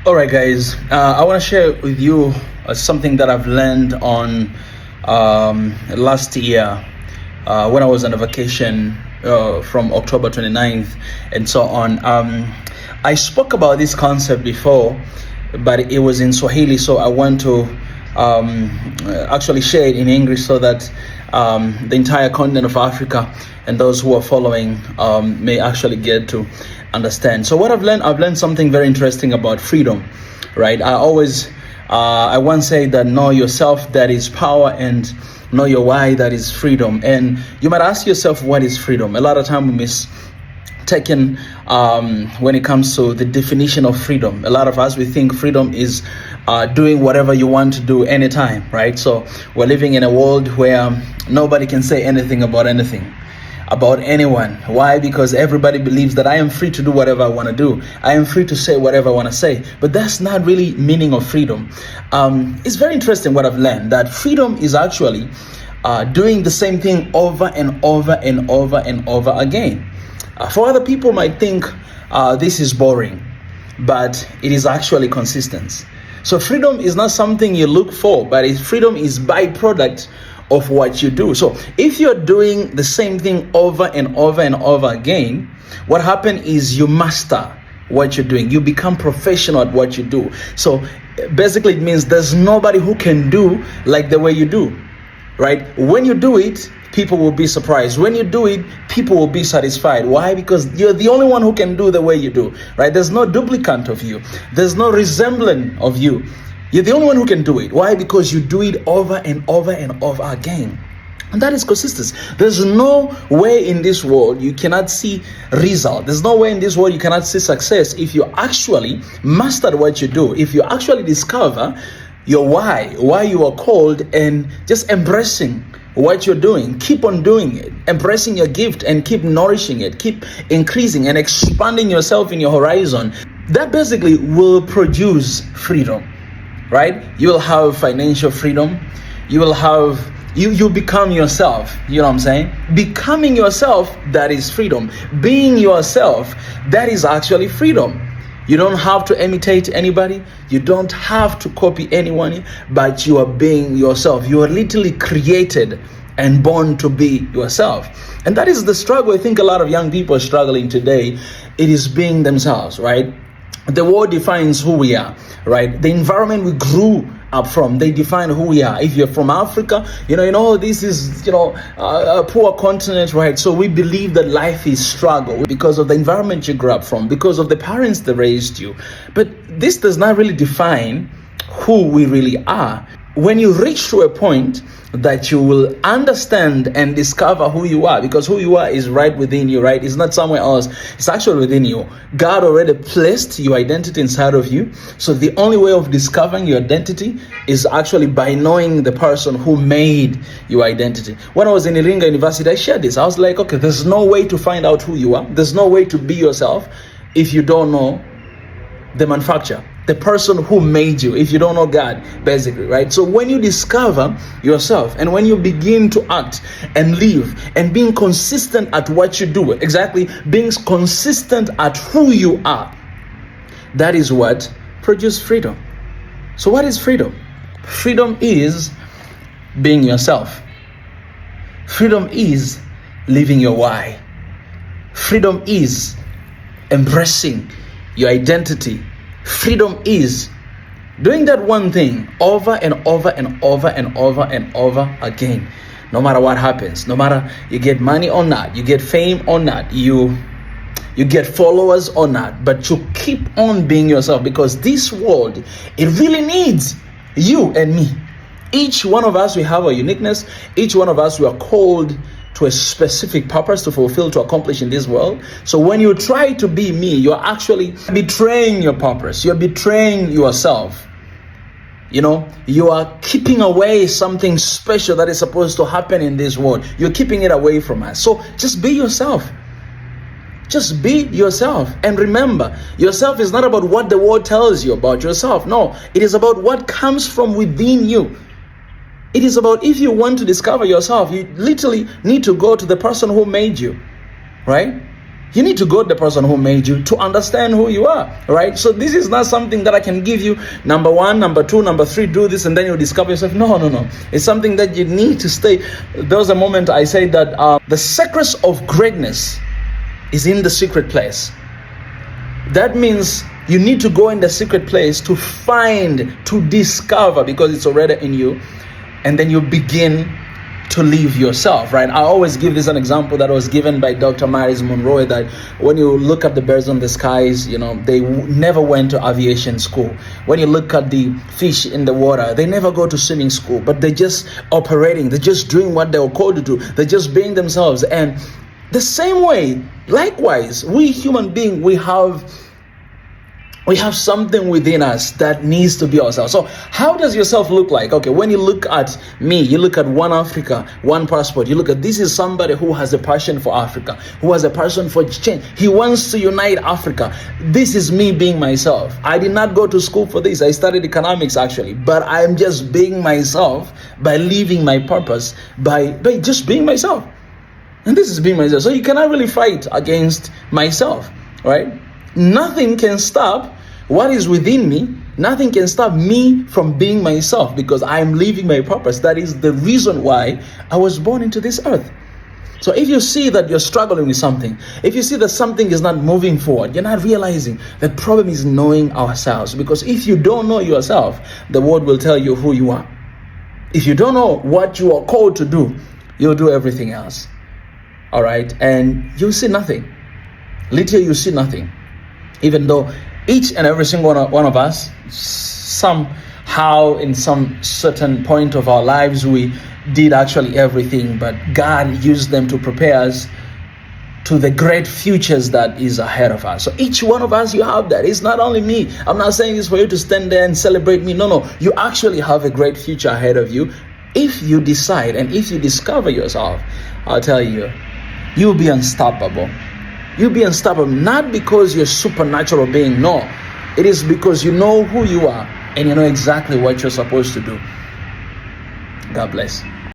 All right, guys. I want to share with you something that I've learned on last year when I was on a vacation from October 29th and so on. I spoke about this concept before, but it was in Swahili, so I want to actually share it in English so that the entire continent of Africa and those who are following may actually get to understand. So what I've learned something very interesting about freedom, right? I once said that know yourself, that is power, and know your why, that is freedom. And you might ask yourself, what is freedom? A lot of time we mistaken when it comes to the definition of freedom. A lot of us, we think freedom is doing whatever you want to do anytime, right? So we're living in a world where nobody can say anything about anyone. Why? Because everybody believes that I am free to do whatever I want to do. I am free to say whatever I want to say. But that's not really meaning of freedom. It's very interesting what I've learned, that freedom is actually doing the same thing over and over and over and over again. For other people might think this is boring, but it is actually consistent. So freedom is not something you look for, but freedom is byproduct of what you do. So if you're doing the same thing over and over and over again, what happens is you master what you're doing. You become professional at what you do. So basically it means there's nobody who can do like the way you do, right? When you do it, people will be surprised. When you do it, people will be satisfied. Why? Because you're the only one who can do the way you do, right? There's no duplicant of you. There's no resemblance of you. You're the only one who can do it. Why? Because you do it over and over and over again. And that is consistency. There's no way in this world you cannot see result. There's no way in this world you cannot see success if you actually master what you do. If you actually discover your why you are called, and just embracing what you're doing, keep on doing it, embracing your gift and keep nourishing it, keep increasing and expanding yourself in your horizon. That basically will produce freedom. Right? You will have financial freedom. You will have, you become yourself. You know what I'm saying? Becoming yourself, that is freedom. Being yourself, that is actually freedom. You don't have to imitate anybody. You don't have to copy anyone, but you are being yourself. You are literally created and born to be yourself. And that is the struggle I think a lot of young people are struggling today. It is being themselves, right? The world defines who we are, right? The environment we grew up from, they define who we are. If you're from Africa, this is, a poor continent, right? So we believe that life is struggle because of the environment you grew up from, because of the parents that raised you. But this does not really define who we really are. When you reach to a point that you will understand and discover who you are, because who you are is right within you, right? It's not somewhere else. It's actually within you. God already placed your identity inside of you. So the only way of discovering your identity is actually by knowing the person who made your identity. When I was in Iringa University, I shared this. I was like, okay, there's no way to find out who you are. There's no way to be yourself if you don't know the manufacturer, the person who made you, if you don't know God, basically, right? So when you discover yourself and when you begin to act and live and being consistent at what you do, exactly, being consistent at who you are, that is what produces freedom. So what is freedom? Freedom is being yourself. Freedom is living your why. Freedom is embracing your identity. Freedom is doing that one thing over and over and over and over and over again. No matter what happens, no matter you get money or not, you get fame or not, you get followers or not, but you keep on being yourself, because this world, it really needs you and me. Each one of us, we have a uniqueness. Each one of us, we are called to a specific purpose to fulfill, to accomplish in this world. So when you try to be me, you're actually betraying your purpose. You're betraying yourself. You are keeping away something special that is supposed to happen in this world. You're keeping it away from us. So just be yourself. Just be yourself. And remember, yourself is not about what the world tells you about yourself. No, it is about what comes from within you. It is about, if you want to discover yourself, you literally need to go to the person who made you, right? You need to go to the person who made you to understand who you are, right? So this is not something that I can give you, number 1, number 2, number 3, do this, and then you'll discover yourself. No. It's something that you need to stay. There was a moment I said that the secrets of greatness is in the secret place. That means you need to go in the secret place to find, to discover, because it's already in you. And then you begin to live yourself, right? I always give this an example that was given by Dr. Miles Monroe, that when you look at the birds on the skies, they never went to aviation school. When you look at the fish in the water, they never go to swimming school, but they're just operating. They're just doing what they were called to do. They're just being themselves. And the same way, likewise, we human beings, we have something within us that needs to be ourselves. So how does yourself look like? Okay, when you look at me, you look at one Africa, one passport, you look at, this is somebody who has a passion for Africa, who has a passion for change. He wants to unite Africa. This is me being myself. I did not go to school for this. I studied economics actually, but I'm just being myself by living my purpose, by just being myself. And this is being myself. So you cannot really fight against myself, right? Nothing can stop what is within me. Nothing can stop me from being myself, because I'm living my purpose. That is the reason why I was born into this earth. So if you see that you're struggling with something, if you see that something is not moving forward, you're not realizing the problem is knowing ourselves. Because if you don't know yourself, the world will tell you who you are. If you don't know what you are called to do, you'll do everything else. All right? And you'll see nothing. Literally, you see nothing. Even though each and every single one of us, somehow in some certain point of our lives, we did actually everything, but God used them to prepare us to the great futures that is ahead of us. So each one of us, you have that. It's not only me. I'm not saying this for you to stand there and celebrate me. No. You actually have a great future ahead of you. If you decide and if you discover yourself, I'll tell you, you'll be unstoppable. You'll be unstoppable, not because you're a supernatural being. No, it is because you know who you are and you know exactly what you're supposed to do. God bless.